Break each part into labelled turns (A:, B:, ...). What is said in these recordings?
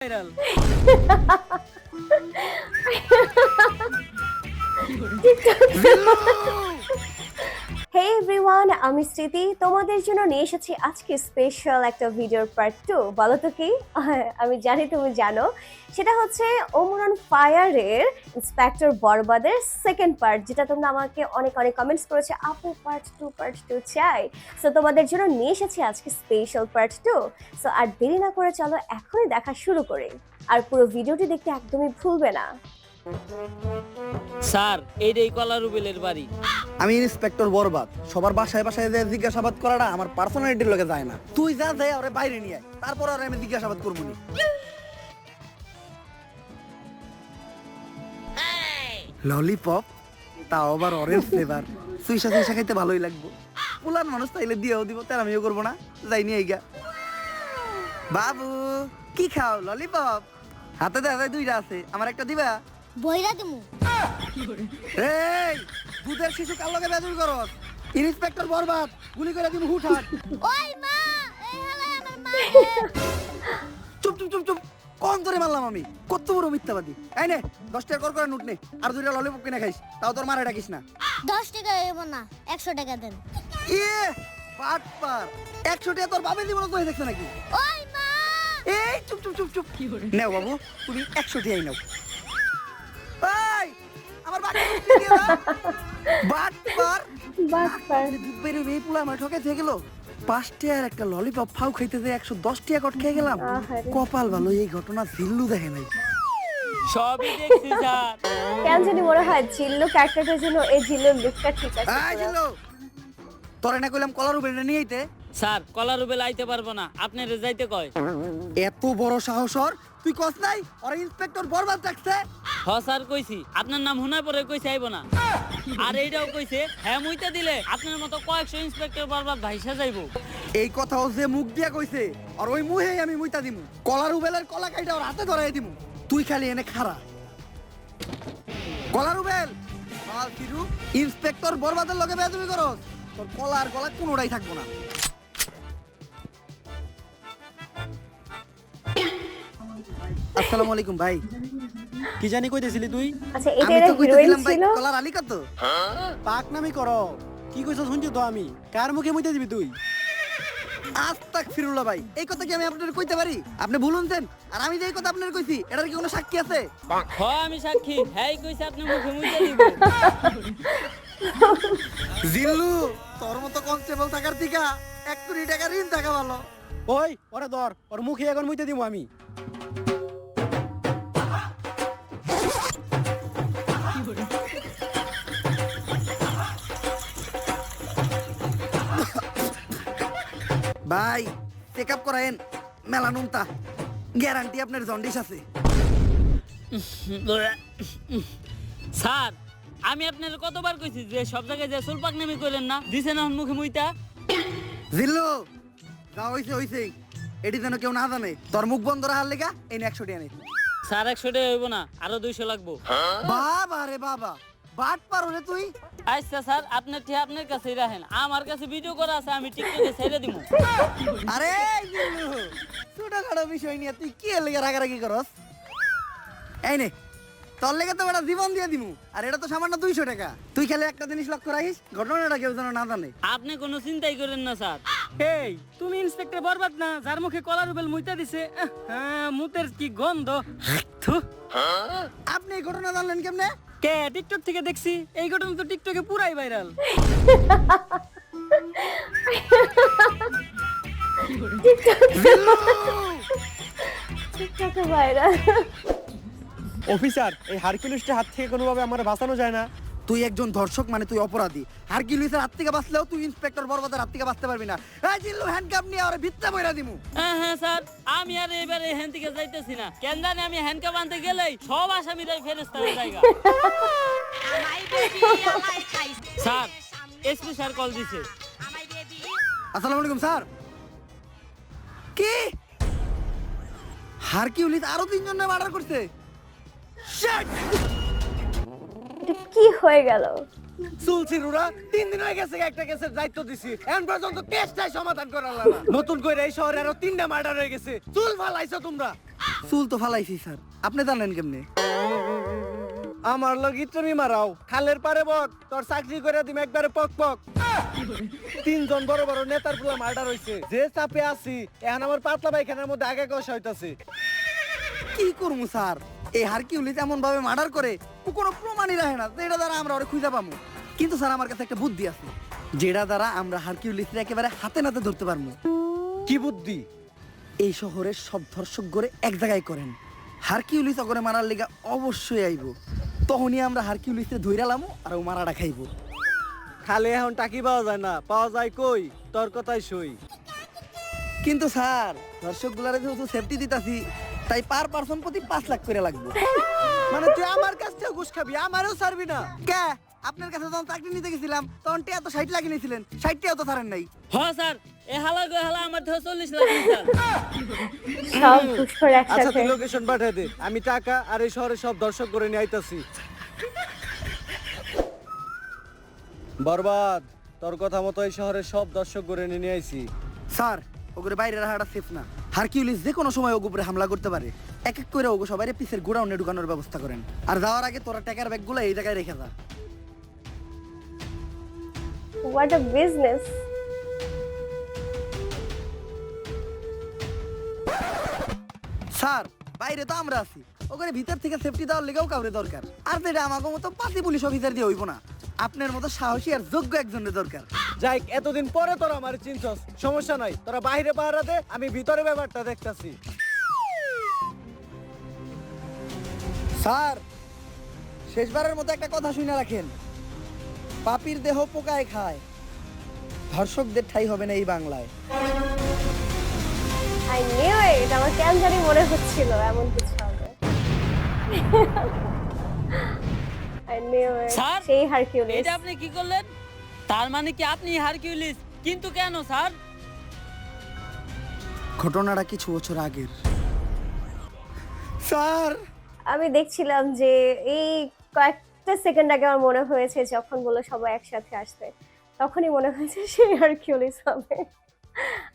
A: Viral.
B: হে everyone, আমি স্মৃতি তোমাদের জন্য নিয়ে এসেছি আজকে স্পেশাল একটা ভিডিওর পার্ট 2। বলো তো কি? আমি জানি তুমি জানো, সেটা হচ্ছে ওমরান ফায়ারের ইন্সপেক্টর বরবাদের সেকেন্ড পার্ট, যেটা তোমরা আমাকে অনেক অনেক কমেন্টস করেছে, আপু পার্ট 2 চাই। সো তোমাদের জন্য নিয়ে এসেছি আজকে স্পেশাল পার্ট 2। সো আর দেরি না করে চলো এখনই দেখা শুরু করি, আর পুরো ভিডিওটি দেখতে একদমই ভুলবে না।
A: স্যার এইটাই কলা রুবেলের বাড়ি।
C: আমি ইন্সপেক্টর বরবাদ। সবার বাসায় বাসায় যে জিজ্ঞাসাবাদ করাটা আমার পার্সোনালিটির লগে যায় না। তুই যা যাই ওরে বাইরে নিয়ে আয়, তারপর আর আমি জিজ্ঞাসাবাদ করবো নি। ললিপপ, তাও আবার অরেঞ্জ ফ্লেভার, সুইসা সুইসা খাইতে ভালোই লাগবো। পুলান মানুষ তাইলে দিয়েও দিব, তার আমিও করবো না। যাই নিয়ে গা। বাবু কি খাও? ললিপপ হাতে দেখা যায় দুইটা আছে, আমার একটা দিবা?
D: বইরা দিমু।
C: এই দুধের শিশু কার লগে বেজুর করস? ইন্সপেক্টর বরবাদ, গুলি করে দিমু হুঠাট।
D: ওই মা, এই হলো আমার মা।
C: চুপ চুপ চুপ চুপ, কোন ধরে মারলাম আমি? কত বড় মিথ্যাবাদী। এই নে 10 টাকা করে নোট নে, আর দুইটা ললিপপ কিনে খাইস, তাও তোর মারে ডাকিস না।
D: 10 টাকা হইব না, 100 টাকা দেন।
C: ইয়ে পাট পার 100 টাকা তোর বাবা জীবন তো দেখছ নাকি?
D: ওই মা,
C: এই চুপ চুপ চুপ চুপ, নাও বাবু তুমি 100 টাকাই নাও। এই আমার বাড়ি দিয়ে দাও। বাট পার দুধ বেরে রে পুলা আমার ঠকে থেকে গেল। 5 টাকার একটা ললিপপ ফাউ খাইতে যে 110 টাকা কট খেয়ে গেলাম।
B: আহারে।
C: কপাল ভালো, এই ঘটনা জিল্লু দেখে নাই।
A: সবই দেখছি স্যার।
B: কেন জানি মনে হয় জিল্লু ক্যারেক্টারটার জন্য এই জিল্লুর লুকটা ঠিক আছে।
C: এই জিল্লু, তোরে না কইলাম কলার উপরে নিয়ে আইতে?
A: স্যার কলা রুবেল আইতে পারবো না, আপনারে যাইতে কয়।
C: এত বড় সাহসর তুই কস নাই? আর ইন্সপেক্টর বরবাদ ডাকছে।
A: হ স্যার কইছি, আপনার নাম হুনার পরে কইছে আইব না। আর এইটাও কইছে হ্যাঁ মুইতে দিলে আপনার মতো কয়েকশো ইন্সপেক্টর বরবাদ ভাইসা যাইবো।
C: এই কথাও যে মুখ দিয়া কইছে, আর ওই মুহেই আমি মুইতা দিমু। কলার উবেলের কলা কাইটা ওর হাতে ধরাই দিমু। তুই খালি এনে খাড়া। কলার উবেল মাল কিরু ইন্সপেক্টর বরবাদের লগে বেয়াদবি করস, তোর কলা আর গলা কোনোটাই থাকবো না। আসসালামু আলাইকুম ভাই।
E: কি জানি কইতেছিলি তুই?
B: আচ্ছা,
C: আমি
B: এটা
C: তো
B: হিরোইন
C: কইতেছিলাম ভাই
B: ছিল।
C: কলার আলী কত?
E: পাক নামি করো। কি কইছ শুনছি তো আমি। কার মুখে মুইতে দিবি তুই?
C: আস্তাগফিরুল্লাহ ভাই, এই কথা কি আমি আপনাদের কইতে পারি? আপনি ভুলুনছেন, আর আমি যে এই কথা আপনাদের কইছি এটার কি কোনো সাক্ষী আছে?
A: হ আমি সাক্ষী, হ্যাঁ কইছে আপনার মুখে মুইতে দিব।
C: জিল্লু, তোর মতো কনস্টেবল থাকার থেকে 1 কোটি টাকা ঋণ থাকা ভালো।
E: ওই ওরে ধর, ওর মুখে এখন মুইতে দিব আমি।
C: ভাই চেক আপ করায়েন, মেলানুনতা গ্যারান্টি আপনার জন্ডিস আছে।
A: স্যার আমি আপনার কতবার কইছি যে সব জায়গায় যে সুলপাক নামি করেন না, দিছেন এখন মুখে মুইতা।
C: জিল্লু যা হইছে হইছে, এটি যেন কেউ না জানে। তোর মুখ বন্ধ রাখার লেগা এই 100 টাকা নে।
A: স্যার 100 টাকা হইব না, আরো 200 লাগবো।
C: বাবা রে বাবা, বাট পারো রে তুই।
A: আচ্ছা স্যার আপনার ঠিক আপনার কাছেই রাখেন, আমার কাছে ভিডিও করা আছে, আমি টিকটকে ছেড়ে দিব।
C: আরে জিল্লু, ছোটখাটো বিষয় নিয়ে তুই কি এর লেগে রাগারাগি করস? এই নে তোর লেগে তো একটা জীবন দিয়ে দিমু, আর এটা তো সামান্য 200 টাকা। তুই খালি একটা জিনিস লক্ষ্য রাখিস, ঘটনাটা কেউ যেন না জানে।
A: আপনি কোনো চিন্তাই করেন না স্যার।
F: এই তুমি ইন্সপেক্টর বরবাদ না, যার মুখে কলার রুবেল মুইতা দিছে? মুতের কি গন্ধ! থু।
C: আপনি এই ঘটনা জানলেন কেমনে?
F: কে টিকটক থেকে দেখছি, এই ঘটনা তো টিকটকে পুরাই ভাইরাল।
B: টিকটকে ভাইরাল।
E: অফিসার, এই হারকিউলিসটার হাত থেকে কোনোভাবে আমার বাঁচানো যায় না?
C: তুই একজন ধর্ষক, মানে তুই অপরাধী। হারকিউলিসের হাত থেকে বাঁচলেও তুই ইন্সপেক্টর বরবাদের হাত থেকে বাঁচতে পারবি না। এই জিল্লু, হ্যান্ডকাপ নিয়ে ওরে ভিত্তা বইরা দিমু।
A: হ্যাঁ হ্যাঁ স্যার, আমি আর এবারে এখান থেকে যাইতেছি না। কেন জানি আমি হ্যান্ডকাপ আনতে গেলেই সব আসামিরাই ফেরেস্তার জায়গা। স্যার এসপি স্যার কল দিছে।
C: আসসালামু আলাইকুম স্যার। কি হারকিউলিস আরো 3 জনের মার্ডার করছে? শিট!
B: এটা কি হয়ে গেল?
E: চুলছিরুরা 3 দিন হয়ে গেছে একটা কেসের দায়িত্ব দিছি, এখন পর্যন্ত কেসটাই সমাধান করা হলো না। নতুন করে এই শহরে আরো 3টা মার্ডার হয়ে গেছে। চুল ফালাইছো তোমরা।
C: চুল তো ফালাইছি স্যার, আপনি জানেন কেমনে?
E: আমার লগি তুমি মারাও খালের পারে বক তোর চাকরি করে দিম একবারে পক পক। 3 জন বড় বড় নেতার পুলা মার্ডার হইছে, যে চাপে আছি এখন আমার পাতলা পায়খানার মধ্যে আগে কষা হইতাছে।
C: কি করবো স্যার, এই হারকিউলিস এমন ভাবে মার্ডার করে ও কোনো প্রমাণই রাখে না যেটা দ্বারা আমরা ওরে খুঁজে পাবো। কিন্তু স্যার আমার কাছে একটা বুদ্ধি আছে, যেটা দ্বারা আমরা হারকিউলিস একেবারে হাতে নাতে ধরতে পারবো।
E: কি বুদ্ধি?
C: এই শহরের সব ধর্ষক গড়ে এক জায়গায় করেন, হারকিউলিস অগরে মারার লেগা অবশ্যই আইব। তখনই আমরা হারকিউলিসে ধইরালামো আর ও মারাটা খাইব।
E: খালে এখন টাকি পাওয়া যায় না, পাওয়া যায় কই? তোর কথাই সই।
C: কিন্তু স্যার দর্শক গুলারে যেহেতু সেফটি দিতাছি, তাই পার পার্সন প্রতি 5 লাখ করে লাগবে।
E: মানে তুই আমার কাছ থেকে ঘুষ খাবি, আমারও ছাড়বি না?
C: কে আপনার কাছে যখন চাকরি নিতে গেছিলাম তখন টিয়া তো 60 লাখ নিয়েছিলেন, 60 টিয়াও তো ছাড়েন নাই।
A: হ্যাঁ স্যার, এ হালা গো হালা আমার থেকে 40 লাখ নিছে স্যার।
B: সব ঘুষখোর
E: আচ্ছা
B: একসাথে।
E: তুই লোকেশন পাঠিয়ে দে, আমি টাকা আর এই শহরে সব দর্শক করে নিয়ে আইতাছি। বরবাদ, তোর কথা মতো এই শহরের সব দর্শক করে নিয়ে আইছি।
C: স্যার ওগুলো বাইরে রাখাটা সেফ না, হারকিউলিস যে কোনো সময় ওগুর উপরে হামলা করতে পারে। এক এক করে ওগো সবাই পিসের গোডাউনে ঢুকানোর ব্যবস্থা করেন, আর যাওয়ার আগে তোরা টাকার ব্যাগগুলো এই জায়গায় রেখে যা।
B: What a business.
C: স্যার বাইরে তো আমরা আছি, ওখানে ভিতর থেকে সেফটি দেওয়ার লেগেও কাউরে দরকার। আর যেটা আমাকে মতো 5 পুলিশ অফিসার দিয়ে হইব না, আপনার মতো সাহসী আর যোগ্য একজনের দরকার।
E: যাই এতদিন পরে তোরা আমার চিনছস, সমস্যা নাই, তোরা বাইরে পাহারা দে, আমি ভিতরে ব্যাপারটা দেখতাছি।
C: স্যার শেষবারের মতো একটা কথা শুনে রাখেন, পাপির দেহ পোকায় খায়, ধর্ষকদের ঠাই হবে না এই বাংলায়।
B: I knew it. আমার কেন জানি মনে হচ্ছিল এমন কিছু হবে। I knew it.
A: স্যার,
B: সেই হারকিউলিস।
A: এটা আপনি কি করলেন? তার মানে কি আপনি হারকিউলিস? কিন্তু কেন স্যার?
C: ঘটনাটা কিছু বছর আগের। স্যার
B: আমি দেখছিলাম যে এই কয়েকটা সেকেন্ড আগে আমার মনে হয়েছে যখন বললো সবাই একসাথে আসবে, তখনই মনে হয়েছে সেই হারকিউলিস হবে।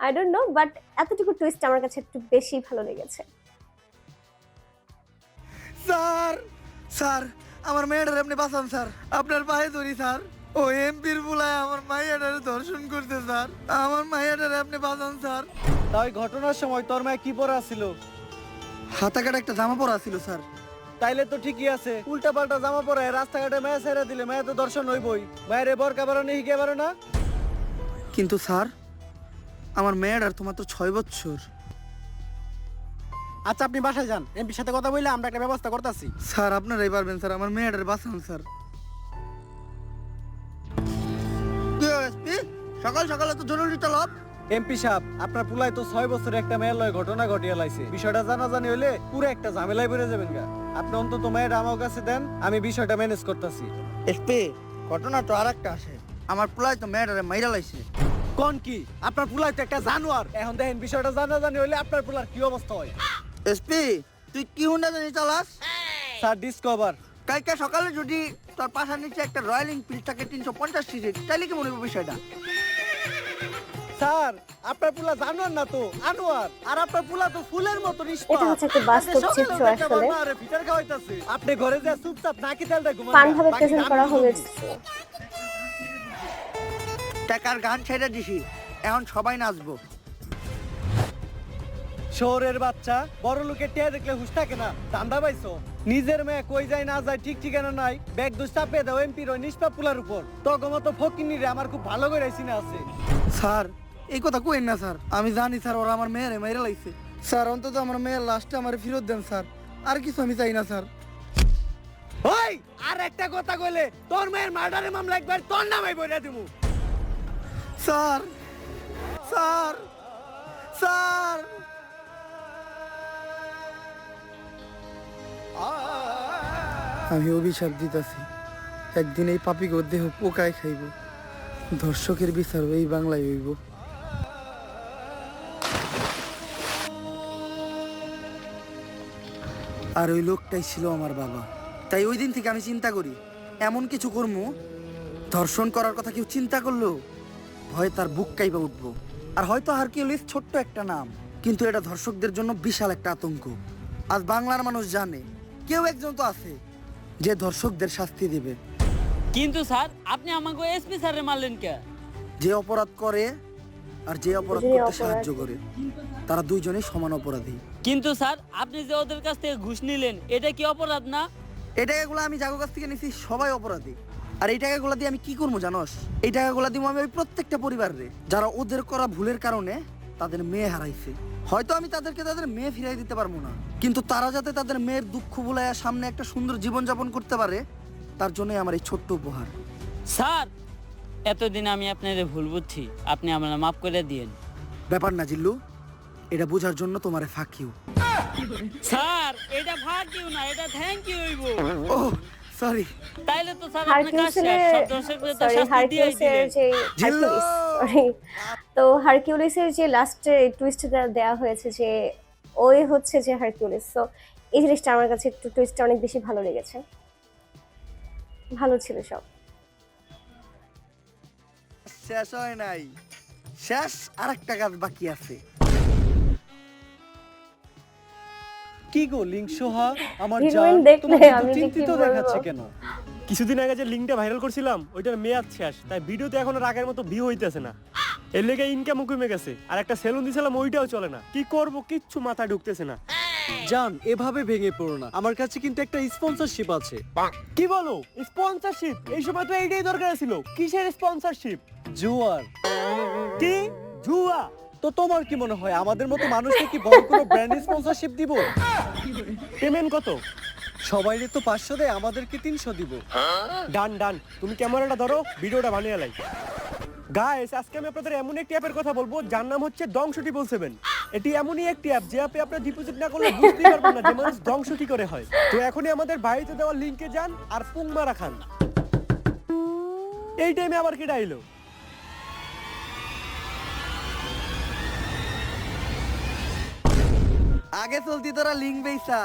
B: আই ডোন্ট নো, বাট এতটুকু টুইস্ট আমার কাছে একটু বেশি ভালো লেগেছে।
C: স্যার স্যার আমার মেয়েটার আপনি বাঁচান স্যার, আপনার পায়ে ধরি স্যার। ও এমপির বুলায় আমার মাইয়াটারে ধর্ষণ করতে স্যার, আমার মাইয়াটারে আপনি বাঁচান স্যার।
E: তাই ঘটনার সময় তোর মায়ে কি পরা ছিল?
C: হাতাকাটা একটা জামা পরা ছিল স্যার।
E: তাইলে তো ঠিকই আছে, উল্টা পাল্টা জামা পরে রাস্তাঘাটে মায়া ছেড়ে দিলে মায়া তো দর্শন হইবই। মায়ের বরকা বারো নেই কে বারো না?
C: কিন্তু স্যার আমার মেয়েটার তো মাত্র 6 বছর।
E: আচ্ছা আপনি বাসায় যান, এমপির সাথে কথা বললে আমরা একটা ব্যবস্থা করতেছি।
C: স্যার আপনারাই পারবেন স্যার, আমার মেয়েটার বাঁচান স্যার। সকাল সকালে তো জরুরি তলব।
E: এমপি সাহেব, আপনার পুলায় তো 6 বছরে একটা মেয়ের লয় ঘটনা ঘটিয়ে লাইছে, বিষয়টা জানাজানি হইলে পুরো একটা ঝামেলায় বেড়ে যাবেন গা। আপনি অন্তত মেয়ের আমার কাছে দেন, আমি বিষয়টা ম্যানেজ করতেছি।
C: এসপি ঘটনা তো আর একটা আসে, আমার পোলায় তো মেয়েটারে মাইরা লাইছে।
E: কোন কি? আপনার পুলায় তো একটা জানোয়ার। এখন দেখেন বিষয়টা জানাজানি হইলে আপনার পুলার কি অবস্থা হয়।
C: এসপি তুই কি হুন্ডা জানি চালাস?
E: Sir discover.
C: কালকে সকালে যদি তোর পাশার নিচে একটা রয়্যাল এনফিল্ড থাকে 350 সিসি, তাহলে কি মনে হবে বিষয়টা?
E: স্যার আপনার পুলা জানোয়ার না তো আনোয়ার, আর আপনার পুলা তো ফুলের মতো
B: এটা হচ্ছে একটা বাস্তব চিত্র আসলে।
E: ফিটার খাওয়াইতাছে, আপনি ঘরে যা চুপচাপ নাকি তেলটা ঘুমান।
B: ফান ভাবে প্রেজেন্ট করা হয়েছে।
C: টাকার গান ছেড়ে দিছি, এখন সবাই নাচবো।
E: শহরের বাচ্চা বড় লোকের টিয়া দেখলে হুশ থাকে না, ধান্দা পাইছো? নিজের মেয়ে কই যায় না যায় ঠিক ঠিকানা নাই, ব্যাগ দোষ চাপিয়ে দাও এমপির ওই নিষ্পাপ পুলার উপর। তগমতো ফকিনি রে আমার খুব ভালো করে চিনা আছে।
C: স্যার এই কথা কইেন না স্যার, আমি জানি স্যার ওরা আমার মেয়েরে মেরে লাইছে। স্যার অন্তত আমার মেয়ের লাস্টে আমার ফেরত দেন স্যার, আর কিছু আমি চাই না স্যার।
E: ওই আর একটা কথা কইলে তোর মেয়ের মার্ডারের মামলা একবার তোর নামে বইরা দিমু।
C: স্যার স্যার স্যার আমি অভিশাপ দিতেছি, একদিন এই পাপিকে দেহ পোকায় খাইব, ধর্ষকের বিচার এই বাংলায় হইব। আর ওই লোকটাই ছিল আমার বাবা। তাই ওই দিন থেকে আমি চিন্তা করি এমন কিছু কর্ম, ধর্ষণ করার কথা কেউ চিন্তা করলো ভয় তার বুক কাইপা উঠবো। আর হয়তো হারকিউলিস ছোট্ট একটা নাম, কিন্তু এটা ধর্ষকদের জন্য বিশাল একটা আতঙ্ক। আজ বাংলার মানুষ জানে কেউ একজন তো আছে যে ধর্ষকদের শাস্তি দেবে।
A: কিন্তু স্যার আপনি আমাকে এসপি স্যারে মারলেন কে?
C: যে অপরাধ করে আর যে অপরাধ করতে সাহায্য করে তারা দুইজনেই সমান অপরাধী।
A: কিন্তু স্যার আপনি যে ওদের কাছ থেকে ঘুষ নিলেন এটা কি অপরাধ না?
C: এই টাকাগুলো আমি যাগো কাছ থেকে নিছি সবাই অপরাধী। আর এই টাকাগুলো দিয়ে আমি কি করবো জানোস? এই টাকাগুলো দিব আমি ওই প্রত্যেকটা পরিবারে যারা ওদের করা ভুলের কারণে তাদের মেয়ে হারাইছে। হয়তো আমি তাদেরকে তাদের মেয়ে ফিরিয়ে দিতে পারবো না, কিন্তু তারা যাতে তাদের মেয়ের দুঃখ ভুলাইয়া সামনে একটা সুন্দর জীবন যাপন করতে পারে তার জন্যই আমার এই ছোট্ট উপহার।
A: স্যার এতদিন আমি আপনাদের ভুল বুঝছি, আপনি আমার মাফ করে দিয়েন।
C: ব্যাপার না জিল্লু, এটা বোঝার জন্য তোমারে ফাঁক ইউ।
A: স্যার এটা ফাক ইউ না, এটা থ্যাংক ইউ হইব।
C: ও সরি।
A: তাইলে তো স্যার আপনার কাজ শেষ, সব দর্শকদের তো শাস্তি দিয়েই দিলেন।
C: জিল্লু
B: তো হারকিউলিসের যে লাস্টে টুইস্টটা দেওয়া হয়েছে যে ওই হচ্ছে যে হারকিউলিস, তো এই জিনিসটা আমার কাছে একটু টুইস্টটা অনেক বেশি ভালো লেগেছে, ভালো ছিল সব।
C: শেষ হয় নাই, শেষ আরেকটা কাজ বাকি আছে।
E: কি গো লিঙ্ক সোহা, আমার
B: হিরোইন
E: জান
B: দেখলে
E: তোমাকে
B: আমি
E: তো
B: যে কি
E: চিন্তিত
B: বলবো।
E: দেখাচ্ছে কেন?
G: কিছুদিন আগে যে লিঙ্কটা ভাইরাল করছিলাম ওইটার মেয়াদ শেষ, তাই ভিডিওতে এখন আর আগের মতো ভিউ হইতেছে না। এর লেগে ইনকামও কমে গেছে, আর একটা সেলুন দিছিলাম ওইটাও চলে না। কি করব কিচ্ছু মাথায় ঢুকতেছে না।
E: জান এভাবে ভেঙে পড়ো না, আমার কাছে কিন্তু একটা স্পন্সরশিপ আছে।
G: কি বলো স্পন্সরশিপ? এই সময় তো এইটাই দরকার ছিল। কিসের স্পন্সরশিপ?
E: জুয়ার।
G: কি জুয়া?
E: তো তোমার কি মনে হয় আমাদের মতো মানুষকে কি বড় কোনো ব্র্যান্ড স্পন্সরশিপ দিব?
G: পেমেন্ট কত?
E: সবাইরে তো 500 দেয়, আমাদেরকে 300 দিব।
G: ডান ডান, তুমি ক্যামেরাটা ধরো, ভিডিওটা বানিয়ে লাই। গাইস আজকে আমি আপনাদের এমন একটি অ্যাপের কথা বলবো যার নাম হচ্ছে Dong777। এটি এমনই একটি অ্যাপ যে অ্যাপে আপনারা ডিপোজিট না করলে বুঝতেই পারবেন না যে মানুষ ধ্বংস কি করে হয়। তো এখনই আমাদের বাড়িতে দেওয়া লিংকে যান আর পুংমা রাখান। এই টাইমে আবার কি ডাইলো?
C: আগে চলতি তোরা লিঙ্ক বেইসা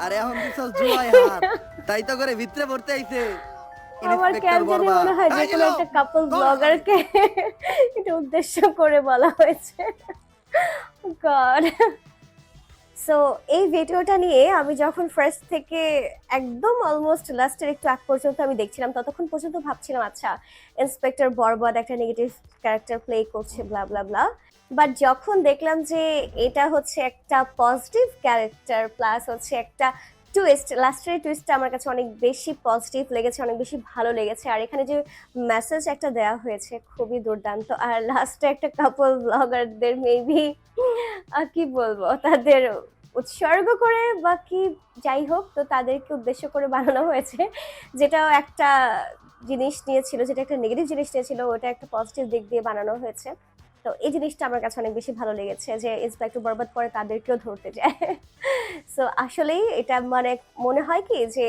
C: আর এখন দিছস জুয়ায় হাত, তাই তো করে ভিতরে পড়তে আইছে।
B: আমার কেন জানি মনে হয় যে কোনো একটা কাপল ব্লগারকে এটা উদ্দেশ্য করে বলা হয়েছে। গড। সো এই ভিডিওটা নিয়ে আমি যখন ফার্স্ট থেকে একদম অলমোস্ট লাস্টের একটু আগ পর্যন্ত আমি দেখছিলাম, ততক্ষণ পর্যন্ত ভাবছিলাম আচ্ছা ইন্সপেক্টর বরবাদ একটা নেগেটিভ ক্যারেক্টার প্লে করছে ব্লা ব্লা ব্লা, বাট যখন দেখলাম যে এটা হচ্ছে একটা পজিটিভ ক্যারেক্টার প্লাস হচ্ছে একটা টুইস্ট, লাস্টের টুইস্টটা আমার কাছে অনেক বেশি পজিটিভ লেগেছে, অনেক বেশি ভালো লেগেছে। আর এখানে যে মেসেজ একটা দেওয়া হয়েছে খুবই দুর্দান্ত। আর লাস্টে একটা কাপল ব্লগারদের মেবি কি বলবো তাদের উৎসর্গ করে বা কি যাই হোক, তো তাদেরকে উদ্দেশ্য করে বানানো হয়েছে, যেটাও একটা জিনিস নিয়েছিল, যেটা একটা নেগেটিভ জিনিস নিয়েছিল ওটা একটা পজিটিভ দিক দিয়ে বানানো হয়েছে। তো এই জিনিসটা আমার কাছে অনেক বেশি ভালো লেগেছে যে ইন্সপেক্টর বরবাদ পরে তাদেরকেও ধরতে যায়। সো আসলেই এটা মানে মনে হয় কি যে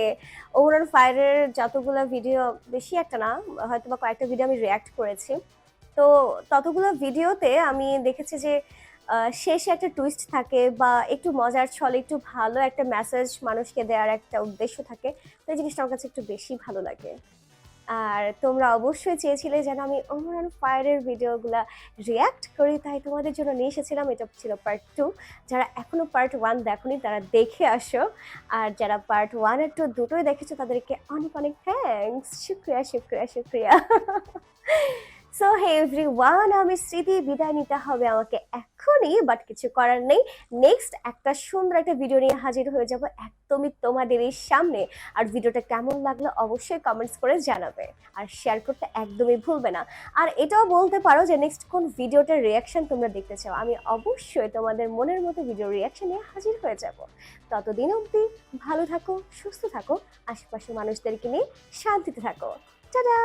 B: ওমরান ফায়ারের যতগুলো ভিডিও, বেশি একটা না হয়তো বা কয়েকটা ভিডিও আমি রিয়াক্ট করেছি, তো ততগুলো ভিডিওতে আমি দেখেছি যে শেষে একটা টুইস্ট থাকে বা একটু মজার ছলে একটু ভালো একটা মেসেজ মানুষকে দেওয়ার একটা উদ্দেশ্য থাকে, তো এই জিনিসটা আমার কাছে একটু বেশি ভালো লাগে। আর তোমরা অবশ্যই চেয়েছিলে যেন আমি ওমরান ফায়ারের ভিডিওগুলা রিয়াক্ট করি, তাই তোমাদের জন্য নিয়ে এসেছিলাম। এটা ছিল পার্ট 2। যারা এখনো পার্ট 1 দেখোনি তারা দেখে আসো, আর যারা পার্ট 1 আর 2 দুটোই দেখেছো তাদেরকে অনেক অনেক থ্যাঙ্কস, শুক্রিয়া শুক্রিয়া শুক্রিয়া। সো হে এভরিওয়ান, আমি স্মৃতি, বিদায় নিতে হবে আমাকে এখনই, বাট কিছু করার নেই। নেক্সট একটা সুন্দর একটা ভিডিও নিয়ে হাজির হয়ে যাব একদমই তোমাদের এই সামনে। আর ভিডিওটা কেমন লাগলো অবশ্যই কমেন্টস করে জানাবে, আর শেয়ার করতে একদমই ভুলবে না। আর এটাও বলতে পারো যে নেক্সট কোন ভিডিওটার রিয়াকশন তোমরা দেখতে চাও, আমি অবশ্যই তোমাদের মনের মতো ভিডিও রিয়াকশন নিয়ে হাজির হয়ে যাব। ততদিন অবধি ভালো থাকো, সুস্থ থাকো, আশেপাশের মানুষদেরকে নিয়ে শান্তিতে থাকো। টাটা।